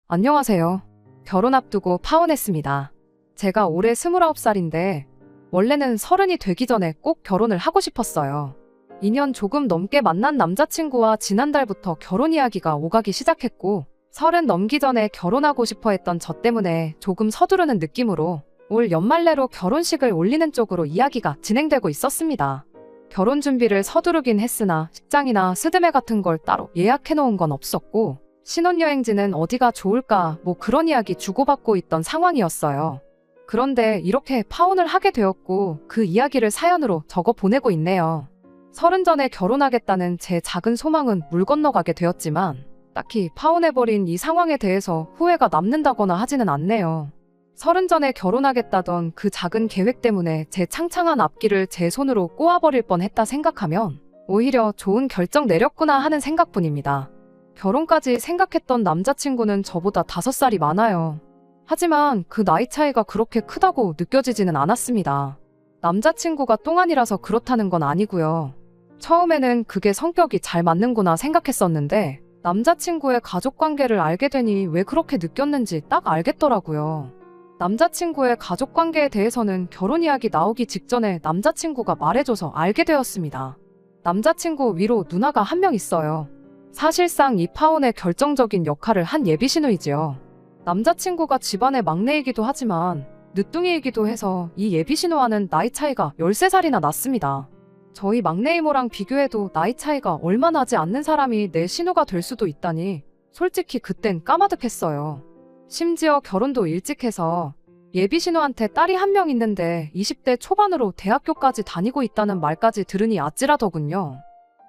안녕하세요. 결혼 앞두고 파혼했습니다. 제가 올해 29살인데 원래는 30이 되기 전에 꼭 결혼을 하고 싶었어요. 2년 조금 넘게 만난 남자친구와 지난달부터 결혼 이야기가 오가기 시작했고 30 넘기 전에 결혼하고 싶어 했던 저 때문에 조금 서두르는 느낌으로 올 연말 내로 결혼식을 올리는 쪽으로 이야기가 진행되고 있었습니다. 결혼 준비를 서두르긴 했으나 식장이나 스드메 같은 걸 따로 예약해 놓은 건 없었고 신혼여행지는 어디가 좋을까 뭐 그런 이야기 주고받고 있던 상황이었어요. 그런데 이렇게 파혼을 하게 되었고 그 이야기를 사연으로 적어 보내고 있네요. 30 전에 결혼하겠다는 제 작은 소망은 물 건너가게 되었지만 딱히 파혼해버린 이 상황에 대해서 후회가 남는다거나 하지는 않네요. 30 전에 결혼하겠다던 그 작은 계획 때문에 제 창창한 앞길을 제 손으로 꼬아버릴 뻔했다 생각하면 오히려 좋은 결정 내렸구나 하는 생각뿐입니다. 결혼까지 생각했던 남자친구는 저보다 5살이 많아요. 하지만 그 나이 차이가 그렇게 크다고 느껴지지는 않았습니다. 남자친구가 똥안이라서 그렇다는 건 아니고요. 처음에는 그게 성격이 잘 맞는구나 생각했었는데 남자친구의 가족관계를 알게 되니 왜 그렇게 느꼈는지 딱 알겠더라고요. 남자친구의 가족관계에 대해서는 결혼 이야기 나오기 직전에 남자친구가 말해줘서 알게 되었습니다. 남자친구 위로 누나가 한 명 있어요. 사실상 이 파혼의 결정적인 역할을 한 예비신우이지요. 남자친구가 집안의 막내이기도 하지만 늦둥이이기도 해서 이 예비신우와는 나이 차이가 13살이나 났습니다. 저희 막내 이모랑 비교해도 나이 차이가 얼마 나지 않는 사람이 내 신우가 될 수도 있다니 솔직히 그땐 까마득했어요. 심지어 결혼도 일찍 해서 예비신우한테 딸이 한 명 있는데 20대 초반으로 대학교까지 다니고 있다는 말까지 들으니 아찔하더군요.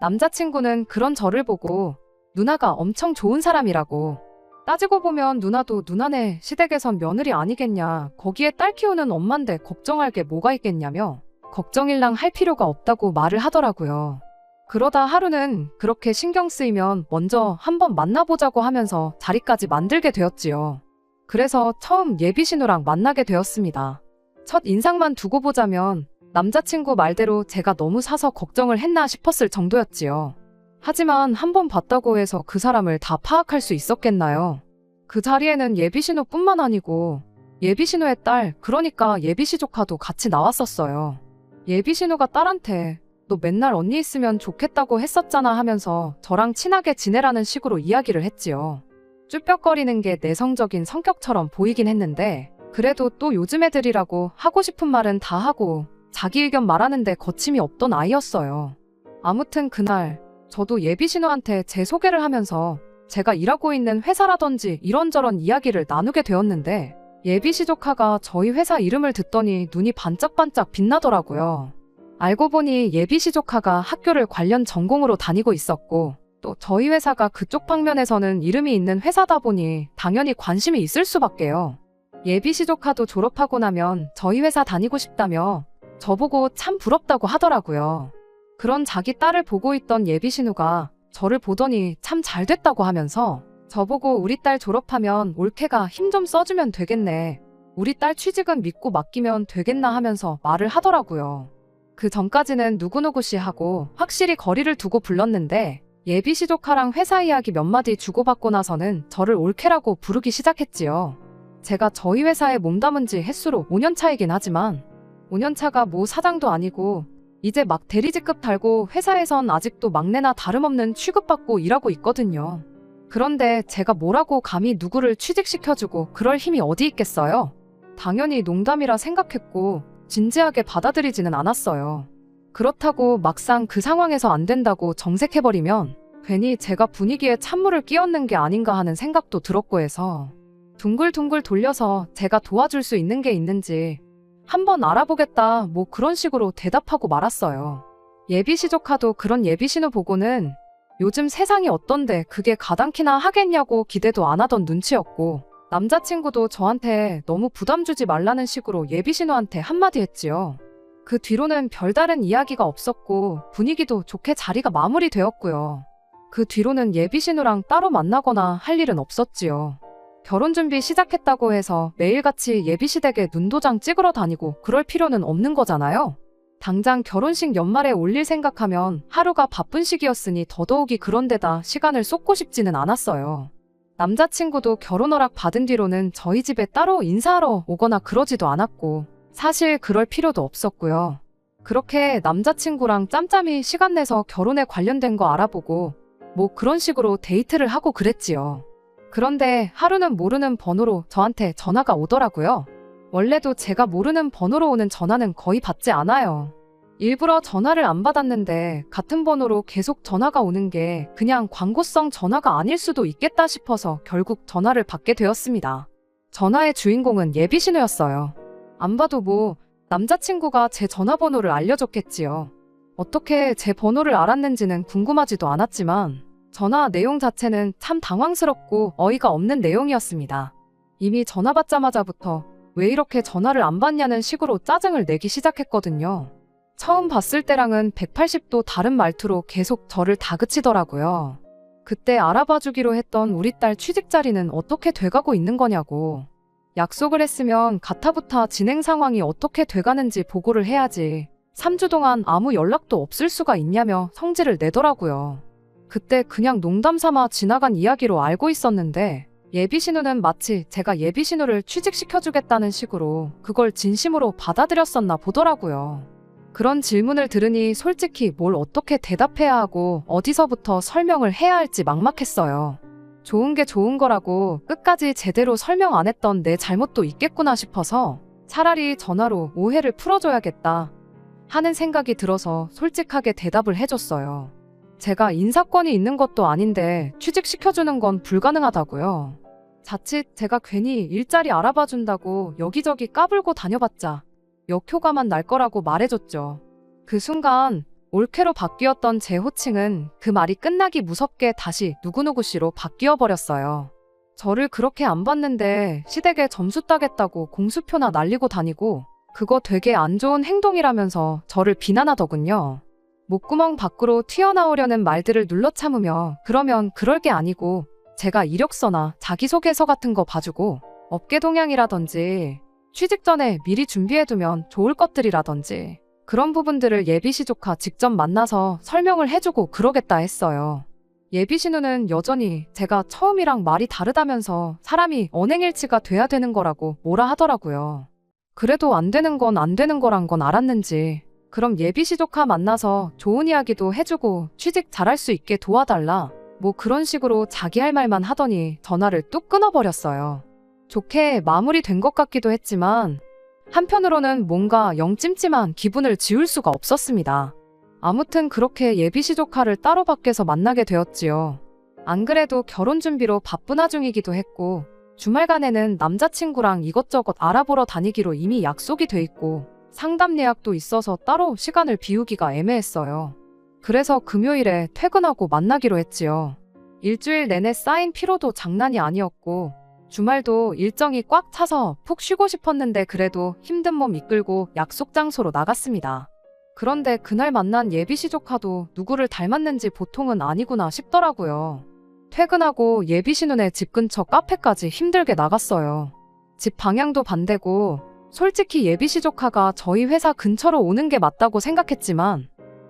남자친구는 그런 저를 보고 누나가 엄청 좋은 사람이라고. 따지고 보면 누나도 누나네 시댁에선 며느리 아니겠냐. 거기에 딸 키우는 엄만데 걱정할 게 뭐가 있겠냐며 걱정일랑 할 필요가 없다고 말을 하더라고요. 그러다 하루는 그렇게 신경 쓰이면 먼저 한번 만나보자고 하면서 자리까지 만들게 되었지요. 그래서 처음 예비신우랑 만나게 되었습니다. 첫 인상만 두고 보자면 남자친구 말대로 제가 너무 사서 걱정을 했나 싶었을 정도였지요. 하지만 한번 봤다고 해서 그 사람을 다 파악할 수 있었겠나요? 그 자리에는 예비신우뿐만 아니고 예비신우의 딸, 그러니까 예비시조카도 같이 나왔었어요. 예비신우가 딸한테 너 맨날 언니 있으면 좋겠다고 했었잖아 하면서 저랑 친하게 지내라는 식으로 이야기를 했지요. 쭈뼛거리는 게 내성적인 성격처럼 보이긴 했는데 그래도 또 요즘 애들이라고 하고 싶은 말은 다 하고 자기 의견 말하는데 거침이 없던 아이였어요. 아무튼 그날 저도 예비신우한테 제 소개를 하면서 제가 일하고 있는 회사라든지 이런저런 이야기를 나누게 되었는데 예비시조카가 저희 회사 이름을 듣더니 눈이 반짝반짝 빛나더라고요. 알고 보니 예비시조카가 학교를 관련 전공으로 다니고 있었고 또 저희 회사가 그쪽 방면에서는 이름이 있는 회사다 보니 당연히 관심이 있을 수밖에요. 예비시조카도 졸업하고 나면 저희 회사 다니고 싶다며 저보고 참 부럽다고 하더라고요. 그런 자기 딸을 보고 있던 예비신우가 저를 보더니 참 잘됐다고 하면서 저보고 우리 딸 졸업하면 올케가 힘 좀 써주면 되겠네. 우리 딸 취직은 믿고 맡기면 되겠나 하면서 말을 하더라고요. 그 전까지는 누구누구씨 하고 확실히 거리를 두고 불렀는데 예비시조카랑 회사 이야기 몇 마디 주고받고 나서는 저를 올케라고 부르기 시작했지요. 제가 저희 회사에 몸담은 지 햇수로 5년 차이긴 하지만 5년 차가 뭐 사장도 아니고 이제 막 대리직급 달고 회사에선 아직도 막내나 다름없는 취급받고 일하고 있거든요. 그런데 제가 뭐라고 감히 누구를 취직시켜주고 그럴 힘이 어디 있겠어요? 당연히 농담이라 생각했고 진지하게 받아들이지는 않았어요. 그렇다고 막상 그 상황에서 안 된다고 정색해버리면 괜히 제가 분위기에 찬물을 끼얹는 게 아닌가 하는 생각도 들었고 해서 둥글둥글 돌려서 제가 도와줄 수 있는 게 있는지 한번 알아보겠다 뭐 그런 식으로 대답하고 말았어요. 예비시조카도 그런 예비신우 보고는 요즘 세상이 어떤데 그게 가당키나 하겠냐고 기대도 안 하던 눈치였고 남자친구도 저한테 너무 부담 주지 말라는 식으로 예비신우한테 한마디 했지요. 그 뒤로는 별다른 이야기가 없었고 분위기도 좋게 자리가 마무리되었고요. 그 뒤로는 예비신우랑 따로 만나거나 할 일은 없었지요. 결혼 준비 시작했다고 해서 매일같이 예비시댁에 눈도장 찍으러 다니고 그럴 필요는 없는 거잖아요. 당장 결혼식 연말에 올릴 생각하면 하루가 바쁜 시기였으니 더더욱이 그런 데다 시간을 쏟고 싶지는 않았어요. 남자친구도 결혼 허락 받은 뒤로는 저희 집에 따로 인사하러 오거나 그러지도 않았고, 사실 그럴 필요도 없었고요. 그렇게 남자친구랑 짬짬이 시간 내서 결혼에 관련된 거 알아보고, 뭐 그런 식으로 데이트를 하고 그랬지요. 그런데 하루는 모르는 번호로 저한테 전화가 오더라고요. 원래도 제가 모르는 번호로 오는 전화는 거의 받지 않아요. 일부러 전화를 안 받았는데 같은 번호로 계속 전화가 오는 게 그냥 광고성 전화가 아닐 수도 있겠다 싶어서 결국 전화를 받게 되었습니다. 전화의 주인공은 예비신우였어요. 안 봐도 뭐 남자친구가 제 전화번호를 알려줬겠지요. 어떻게 제 번호를 알았는지는 궁금하지도 않았지만 전화 내용 자체는 참 당황스럽고 어이가 없는 내용이었습니다. 이미 전화 받자마자부터 왜 이렇게 전화를 안 받냐는 식으로 짜증을 내기 시작했거든요. 처음 봤을 때랑은 180도 다른 말투로 계속 저를 다그치더라고요. 그때 알아봐주기로 했던 우리 딸 취직 자리는 어떻게 돼가고 있는 거냐고. 약속을 했으면 가타부타 진행 상황이 어떻게 돼가는지 보고를 해야지. 3주 동안 아무 연락도 없을 수가 있냐며 성질을 내더라고요. 그때 그냥 농담 삼아 지나간 이야기로 알고 있었는데 예비신우는 마치 제가 예비신우를 취직시켜주겠다는 식으로 그걸 진심으로 받아들였었나 보더라고요. 그런 질문을 들으니 솔직히 뭘 어떻게 대답해야 하고 어디서부터 설명을 해야 할지 막막했어요. 좋은 게 좋은 거라고 끝까지 제대로 설명 안 했던 내 잘못도 있겠구나 싶어서 차라리 전화로 오해를 풀어줘야겠다 하는 생각이 들어서 솔직하게 대답을 해줬어요. 제가 인사권이 있는 것도 아닌데 취직시켜주는 건 불가능하다고요. 자칫 제가 괜히 일자리 알아봐준다고 여기저기 까불고 다녀봤자 역효과만 날 거라고 말해줬죠. 그 순간 올케로 바뀌었던 제 호칭은 그 말이 끝나기 무섭게 다시 누구누구씨로 바뀌어버렸어요. 저를 그렇게 안 봤는데 시댁에 점수 따겠다고 공수표나 날리고 다니고 그거 되게 안 좋은 행동이라면서 저를 비난하더군요. 목구멍 밖으로 튀어나오려는 말들을 눌러 참으며 그러면 그럴 게 아니고 제가 이력서나 자기소개서 같은 거 봐주고 업계 동향이라든지 취직 전에 미리 준비해두면 좋을 것들이라든지 그런 부분들을 예비시조카 직접 만나서 설명을 해주고 그러겠다 했어요. 예비신우는 여전히 제가 처음이랑 말이 다르다면서 사람이 언행일치가 돼야 되는 거라고 뭐라 하더라고요. 그래도 안 되는 건 안 되는 거란 건 알았는지 그럼 예비시조카 만나서 좋은 이야기도 해주고 취직 잘할 수 있게 도와달라 뭐 그런 식으로 자기 할 말만 하더니 전화를 뚝 끊어버렸어요. 좋게 마무리된 것 같기도 했지만 한편으로는 뭔가 영 찜찜한 기분을 지울 수가 없었습니다. 아무튼 그렇게 예비시조카를 따로 밖에서 만나게 되었지요. 안 그래도 결혼 준비로 바쁜 와중이기도 했고 주말간에는 남자친구랑 이것저것 알아보러 다니기로 이미 약속이 돼 있고 상담 예약도 있어서 따로 시간을 비우기가 애매했어요. 그래서 금요일에 퇴근하고 만나기로 했지요. 일주일 내내 쌓인 피로도 장난이 아니었고 주말도 일정이 꽉 차서 푹 쉬고 싶었는데 그래도 힘든 몸 이끌고 약속 장소로 나갔습니다. 그런데 그날 만난 예비시조카도 누구를 닮았는지 보통은 아니구나 싶더라고요. 퇴근하고 예비신우네 집 근처 카페까지 힘들게 나갔어요. 집 방향도 반대고 솔직히 예비시조카가 저희 회사 근처로 오는 게 맞다고 생각했지만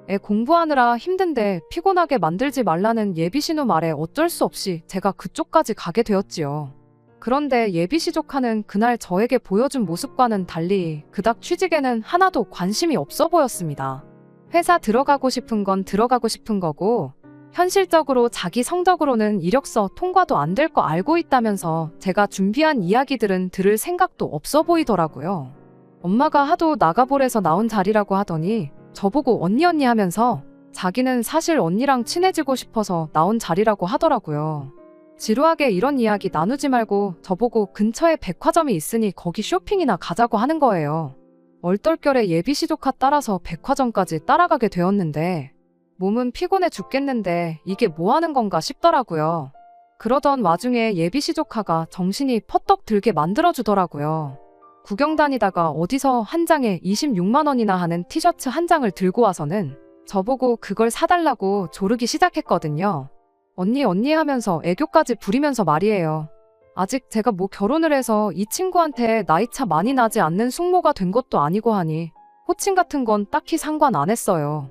애 공부하느라 힘든데 피곤하게 만들지 말라는 예비신우 말에 어쩔 수 없이 제가 그쪽까지 가게 되었지요. 그런데 예비시조카는 그날 저에게 보여준 모습과는 달리 그닥 취직에는 하나도 관심이 없어 보였습니다. 회사 들어가고 싶은 건 들어가고 싶은 거고 현실적으로 자기 성적으로는 이력서 통과도 안 될 거 알고 있다면서 제가 준비한 이야기들은 들을 생각도 없어 보이더라고요. 엄마가 하도 나가볼에서 나온 자리라고 하더니 저보고 언니 하면서 자기는 사실 언니랑 친해지고 싶어서 나온 자리라고 하더라고요. 지루하게 이런 이야기 나누지 말고 저보고 근처에 백화점이 있으니 거기 쇼핑이나 가자고 하는 거예요. 얼떨결에 예비시조카 따라서 백화점까지 따라가게 되었는데 몸은 피곤해 죽겠는데 이게 뭐 하는 건가 싶더라고요. 그러던 와중에 예비시조카가 정신이 퍼떡 들게 만들어주더라고요. 구경 다니다가 어디서 한 장에 26만 원이나 하는 티셔츠 한 장을 들고 와서는 저보고 그걸 사달라고 조르기 시작했거든요. 언니 하면서 애교까지 부리면서 말이에요. 아직 제가 뭐 결혼을 해서 이 친구한테 나이차 많이 나지 않는 숙모가 된 것도 아니고 하니 호칭 같은 건 딱히 상관 안 했어요.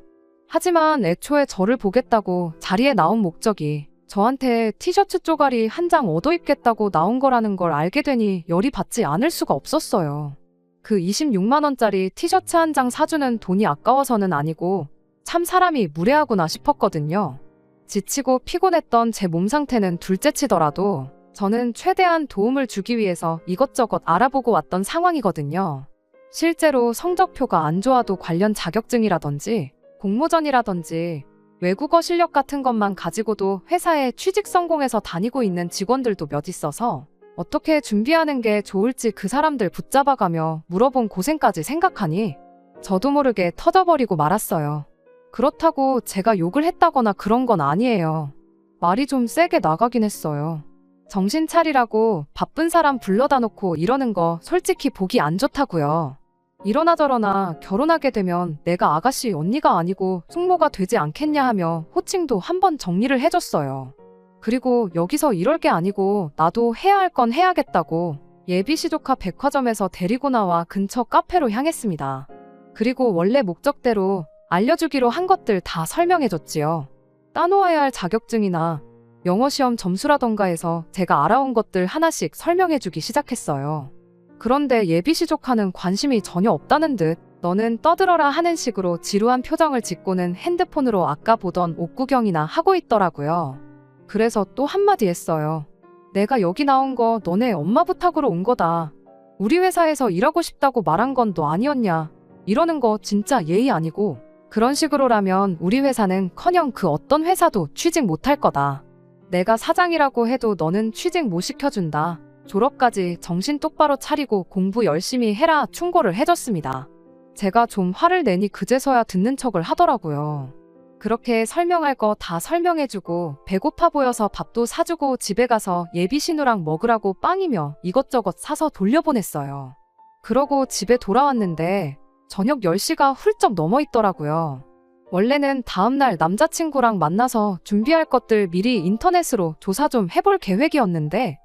하지만 애초에 저를 보겠다고 자리에 나온 목적이 저한테 티셔츠 쪼가리 한 장 얻어 입겠다고 나온 거라는 걸 알게 되니 열이 받지 않을 수가 없었어요. 그 26만 원짜리 티셔츠 한 장 사주는 돈이 아까워서는 아니고 참 사람이 무례하구나 싶었거든요. 지치고 피곤했던 제 몸 상태는 둘째치더라도 저는 최대한 도움을 주기 위해서 이것저것 알아보고 왔던 상황이거든요. 실제로 성적표가 안 좋아도 관련 자격증이라든지 공모전이라든지 외국어 실력 같은 것만 가지고도 회사에 취직 성공해서 다니고 있는 직원들도 몇 있어서 어떻게 준비하는 게 좋을지 그 사람들 붙잡아가며 물어본 고생까지 생각하니 저도 모르게 터져버리고 말았어요. 그렇다고 제가 욕을 했다거나 그런 건 아니에요. 말이 좀 세게 나가긴 했어요. 정신 차리라고 바쁜 사람 불러다 놓고 이러는 거 솔직히 보기 안 좋다고요. 이러나 저러나 결혼하게 되면 내가 아가씨 언니가 아니고 숙모가 되지 않겠냐 하며 호칭도 한번 정리를 해줬어요. 그리고 여기서 이럴 게 아니고 나도 해야 할 건 해야겠다고 예비시조카 백화점에서 데리고 나와 근처 카페로 향했습니다. 그리고 원래 목적대로 알려주기로 한 것들 다 설명해줬지요. 따놓아야 할 자격증이나 영어시험 점수라던가 해서 제가 알아온 것들 하나씩 설명해주기 시작했어요. 그런데 예비시조카는 관심이 전혀 없다는 듯 너는 떠들어라 하는 식으로 지루한 표정을 짓고는 핸드폰으로 아까 보던 옷 구경이나 하고 있더라고요. 그래서 또 한마디 했어요. 내가 여기 나온 거 너네 엄마 부탁으로 온 거다. 우리 회사에서 일하고 싶다고 말한 건 너 아니었냐. 이러는 거 진짜 예의 아니고 그런 식으로라면 우리 회사는 커녕 그 어떤 회사도 취직 못할 거다. 내가 사장이라고 해도 너는 취직 못 시켜준다. 졸업까지 정신 똑바로 차리고 공부 열심히 해라 충고를 해줬습니다. 제가 좀 화를 내니 그제서야 듣는 척을 하더라고요. 그렇게 설명할 거 다 설명해주고 배고파 보여서 밥도 사주고 집에 가서 예비신우랑 먹으라고 빵이며 이것저것 사서 돌려보냈어요. 그러고 집에 돌아왔는데 저녁 10시가 훌쩍 넘어 있더라고요. 원래는 다음날 남자친구랑 만나서 준비할 것들 미리 인터넷으로 조사 좀 해볼 계획이었는데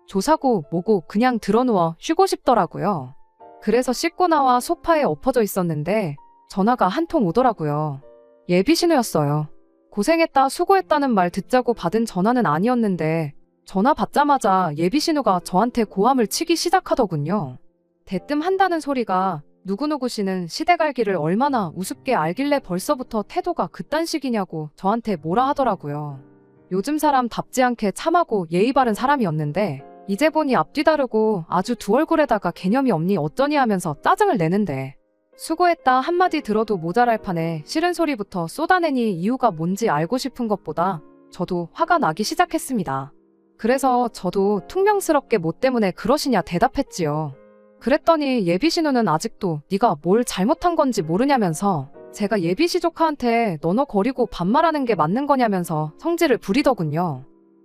조사고 뭐고 그냥 드러누워 쉬고 싶더라고요. 그래서 씻고 나와 소파에 엎어져 있었는데 전화가 한 통 오더라고요. 예비신우였어요. 고생했다 수고했다는 말 듣자고 받은 전화는 아니었는데 전화 받자마자 예비신우가 저한테 고함을 치기 시작하더군요. 대뜸 한다는 소리가 누구누구 씨는 시대갈기를 얼마나 우습게 알길래 벌써부터 태도가 그딴 식이냐고 저한테 뭐라 하더라고요. 요즘 사람답지 않게 참하고 예의 바른 사람이었는데 이제 보니 앞뒤 다르고 아주 두 얼굴에다가 개념이 없니 어쩌니 하면서 짜증을 내는데 수고했다 한마디 들어도 모자랄 판에 싫은 소리부터 쏟아내니 이유가 뭔지 알고 싶은 것보다 저도 화가 나기 시작했습니다. 그래서 저도 퉁명스럽게 뭐 때문에 그러시냐 대답했지요. 그랬더니 예비신우는 아직도 네가 뭘 잘못한 건지 모르냐면서 제가 예비시조카한테 너너 거리고 반말하는 게 맞는 거냐면서 성질을 부리더군요.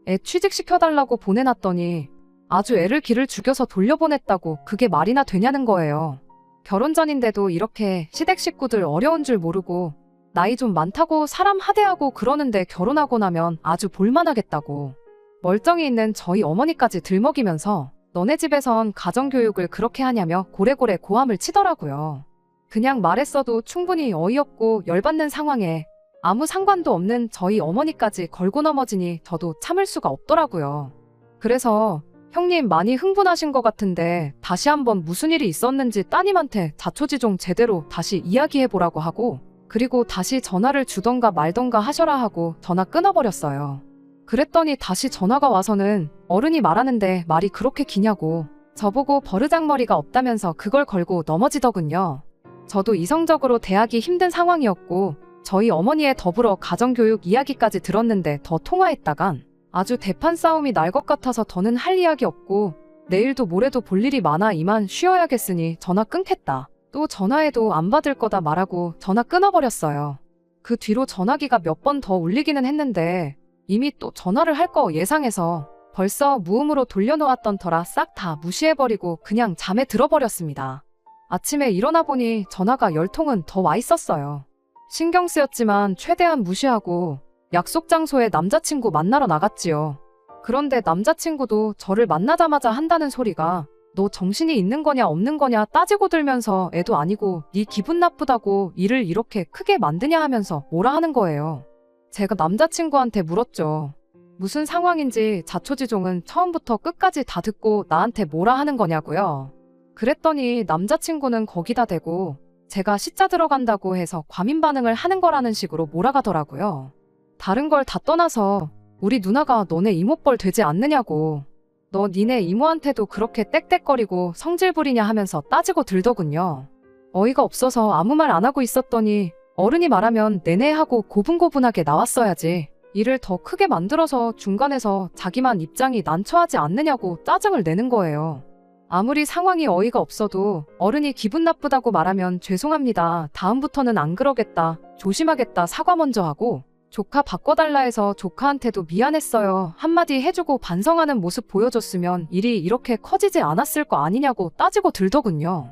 애 취직시켜달라고 보내놨더니 아주 애를 기를 죽여서 돌려보냈다고 그게 말이나 되냐는 거예요. 결혼 전인데도 이렇게 시댁 식구들 어려운 줄 모르고 나이 좀 많다고 사람 하대하고 그러는데 결혼하고 나면 아주 볼만하겠다고 멀쩡히 있는 저희 어머니까지 들먹이면서 너네 집에선 가정교육을 그렇게 하냐며 고래고래 고함을 치더라고요. 그냥 말했어도 충분히 어이없고 열받는 상황에 아무 상관도 없는 저희 어머니까지 걸고 넘어지니 저도 참을 수가 없더라고요. 그래서 형님 많이 흥분하신 것 같은데 다시 한번 무슨 일이 있었는지 따님한테 자초지종 제대로 다시 이야기해보라고 하고 그리고 다시 전화를 주던가 말던가 하셔라 하고 전화 끊어버렸어요. 그랬더니 다시 전화가 와서는 어른이 말하는데 말이 그렇게 기냐고 저보고 버르장머리가 없다면서 그걸 걸고 넘어지더군요. 저도 이성적으로 대하기 힘든 상황이었고 저희 어머니의 더불어 가정교육 이야기까지 들었는데 더 통화했다간 아주 대판 싸움이 날 것 같아서 더는 할 이야기 없고 내일도 모레도 볼 일이 많아 이만 쉬어야겠으니 전화 끊겠다. 또 전화해도 안 받을 거다 말하고 전화 끊어버렸어요. 그 뒤로 전화기가 몇 번 더 울리기는 했는데 이미 또 전화를 할 거 예상해서 벌써 무음으로 돌려놓았던 터라 싹 다 무시해버리고 그냥 잠에 들어버렸습니다. 아침에 일어나 보니 전화가 10통은 더 와 있었어요. 신경 쓰였지만 최대한 무시하고 약속 장소에 남자친구 만나러 나갔지요. 그런데 남자친구도 저를 만나자마자 한다는 소리가 너 정신이 있는 거냐 없는 거냐 따지고 들면서 애도 아니고 네 기분 나쁘다고 일을 이렇게 크게 만드냐 하면서 뭐라 하는 거예요. 제가 남자친구한테 물었죠. 무슨 상황인지 자초지종은 처음부터 끝까지 다 듣고 나한테 뭐라 하는 거냐고요. 그랬더니 남자친구는 거기다 대고 제가 시자 들어간다고 해서 과민 반응을 하는 거라는 식으로 몰아가더라고요. 다른 걸 다 떠나서 우리 누나가 너네 이모뻘 되지 않느냐고. 너 니네 이모한테도 그렇게 떽떽거리고 성질 부리냐 하면서 따지고 들더군요. 어이가 없어서 아무 말 안 하고 있었더니 어른이 말하면 내내 하고 고분고분하게 나왔어야지. 일을 더 크게 만들어서 중간에서 자기만 입장이 난처하지 않느냐고 짜증을 내는 거예요. 아무리 상황이 어이가 없어도 어른이 기분 나쁘다고 말하면 죄송합니다. 다음부터는 안 그러겠다. 조심하겠다. 사과 먼저 하고 조카 바꿔달라 해서 조카한테도 미안했어요. 한마디 해주고 반성하는 모습 보여줬으면 일이 이렇게 커지지 않았을 거 아니냐고 따지고 들더군요.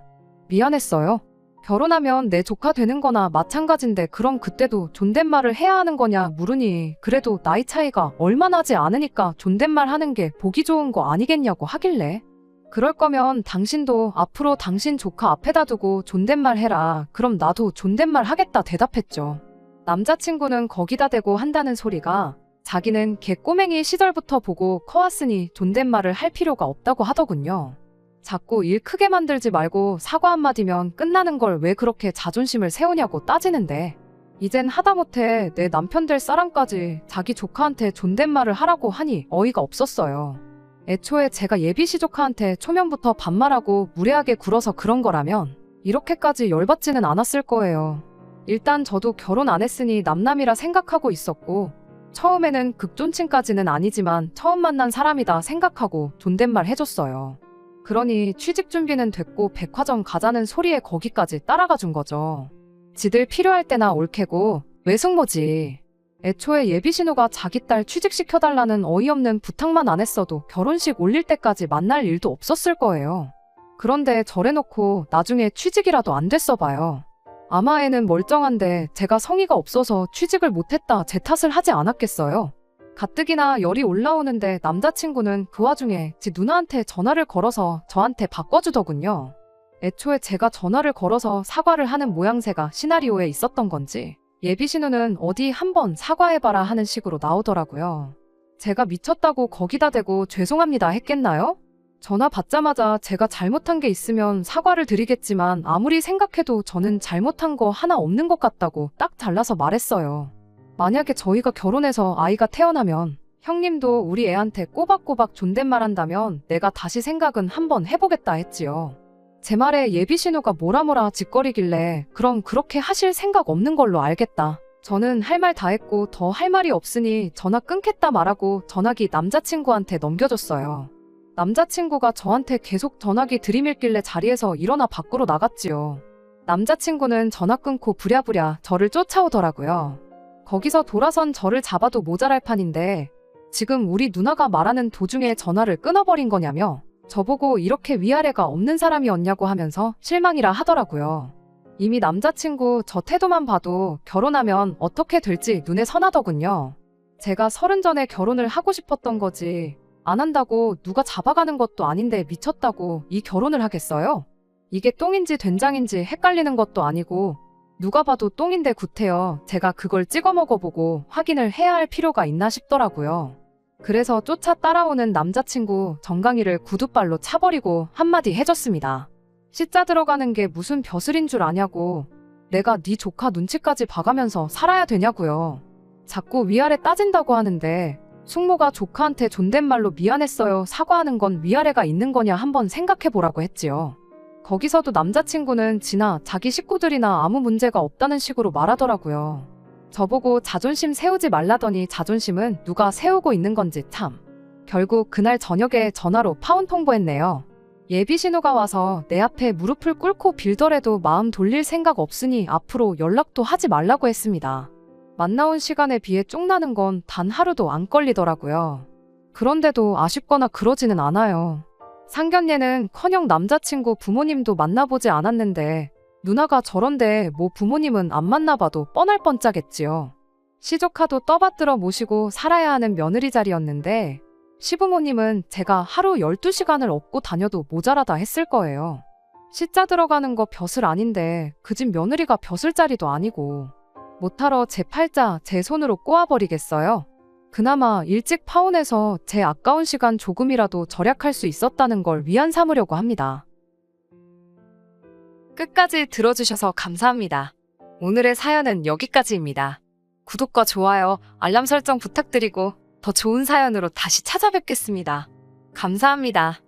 미안했어요? 결혼하면 내 조카 되는 거나 마찬가지인데 그럼 그때도 존댓말을 해야 하는 거냐 물으니 그래도 나이 차이가 얼마 나지 않으니까 존댓말 하는 게 보기 좋은 거 아니겠냐고 하길래 그럴 거면 당신도 앞으로 당신 조카 앞에다 두고 존댓말 해라. 그럼 나도 존댓말 하겠다 대답했죠. 남자친구는 거기다 대고 한다는 소리가 자기는 걔 꼬맹이 시절부터 보고 커왔으니 존댓말을 할 필요가 없다고 하더군요. 자꾸 일 크게 만들지 말고 사과 한마디면 끝나는 걸 왜 그렇게 자존심을 세우냐고 따지는데 이젠 하다못해 내 남편 될 사람까지 자기 조카한테 존댓말을 하라고 하니 어이가 없었어요. 애초에 제가 예비시 조카한테 초면부터 반말하고 무례하게 굴어서 그런 거라면 이렇게까지 열받지는 않았을 거예요. 일단 저도 결혼 안 했으니 남남이라 생각하고 있었고 처음에는 극존칭까지는 아니지만 처음 만난 사람이다 생각하고 존댓말 해줬어요. 그러니 취직 준비는 됐고 백화점 가자는 소리에 거기까지 따라가 준 거죠. 지들 필요할 때나 올캐고 외숙모지. 애초에 예비신우가 자기 딸 취직시켜달라는 어이없는 부탁만 안 했어도 결혼식 올릴 때까지 만날 일도 없었을 거예요. 그런데 저래놓고 나중에 취직이라도 안 됐어 봐요. 아마 애는 멀쩡한데 제가 성의가 없어서 취직을 못했다 제 탓을 하지 않았겠어요. 가뜩이나 열이 올라오는데 남자친구는 그 와중에 지 누나한테 전화를 걸어서 저한테 바꿔주더군요. 애초에 제가 전화를 걸어서 사과를 하는 모양새가 시나리오에 있었던 건지 예비신우는 어디 한번 사과해봐라 하는 식으로 나오더라고요. 제가 미쳤다고 거기다 대고 죄송합니다 했겠나요? 전화 받자마자 제가 잘못한 게 있으면 사과를 드리겠지만 아무리 생각해도 저는 잘못한 거 하나 없는 것 같다고 딱 잘라서 말했어요. 만약에 저희가 결혼해서 아이가 태어나면 형님도 우리 애한테 꼬박꼬박 존댓말 한다면 내가 다시 생각은 한번 해보겠다 했지요. 제 말에 예비신우가 뭐라 짓거리길래 그럼 그렇게 하실 생각 없는 걸로 알겠다. 저는 할 말 다 했고 더 할 말이 없으니 전화 끊겠다 말하고 전화기 남자친구한테 넘겨줬어요. 남자친구가 저한테 계속 전화기 들이밀길래 자리에서 일어나 밖으로 나갔지요. 남자친구는 전화 끊고 부랴부랴 저를 쫓아오더라고요. 거기서 돌아선 저를 잡아도 모자랄 판인데 지금 우리 누나가 말하는 도중에 전화를 끊어버린 거냐며 저보고 이렇게 위아래가 없는 사람이었냐고 하면서 실망이라 하더라고요. 이미 남자친구 저 태도만 봐도 결혼하면 어떻게 될지 눈에 선하더군요. 제가 30 전에 결혼을 하고 싶었던 거지 안 한다고 누가 잡아가는 것도 아닌데 미쳤다고 이 결혼을 하겠어요? 이게 똥인지 된장인지 헷갈리는 것도 아니고 누가 봐도 똥인데 구태여 제가 그걸 찍어 먹어보고 확인을 해야 할 필요가 있나 싶더라고요. 그래서 쫓아 따라오는 남자친구 정강이를 구두발로 차버리고 한마디 해줬습니다. 시자 들어가는 게 무슨 벼슬인 줄 아냐고. 내가 네 조카 눈치까지 봐가면서 살아야 되냐고요. 자꾸 위아래 따진다고 하는데 숙모가 조카한테 존댓말로 미안했어요 사과하는 건 위아래가 있는 거냐 한번 생각해보라고 했지요. 거기서도 남자친구는 지나 자기 식구들이나 아무 문제가 없다는 식으로 말하더라고요. 저보고 자존심 세우지 말라더니 자존심은 누가 세우고 있는 건지 참. 결국 그날 저녁에 전화로 파혼 통보했네요. 예비신우가 와서 내 앞에 무릎을 꿇고 빌더라도 마음 돌릴 생각 없으니 앞으로 연락도 하지 말라고 했습니다. 만나온 시간에 비해 쪽나는 건 단 하루도 안 걸리더라고요. 그런데도 아쉽거나 그러지는 않아요. 상견례는커녕 남자친구 부모님도 만나보지 않았는데 누나가 저런데 뭐 부모님은 안 만나봐도 뻔할 뻔짜겠지요. 시조카도 떠받들어 모시고 살아야 하는 며느리 자리였는데 시부모님은 제가 하루 12시간을 업고 다녀도 모자라다 했을 거예요. 시자 들어가는 거 벼슬 아닌데 그 집 며느리가 벼슬 자리도 아니고 못하러 제 팔자 제 손으로 꼬아버리겠어요? 그나마 일찍 파혼해서 제 아까운 시간 조금이라도 절약할 수 있었다는 걸 위안 삼으려고 합니다. 끝까지 들어주셔서 감사합니다. 오늘의 사연은 여기까지입니다. 구독과 좋아요, 알람 설정 부탁드리고 더 좋은 사연으로 다시 찾아뵙겠습니다. 감사합니다.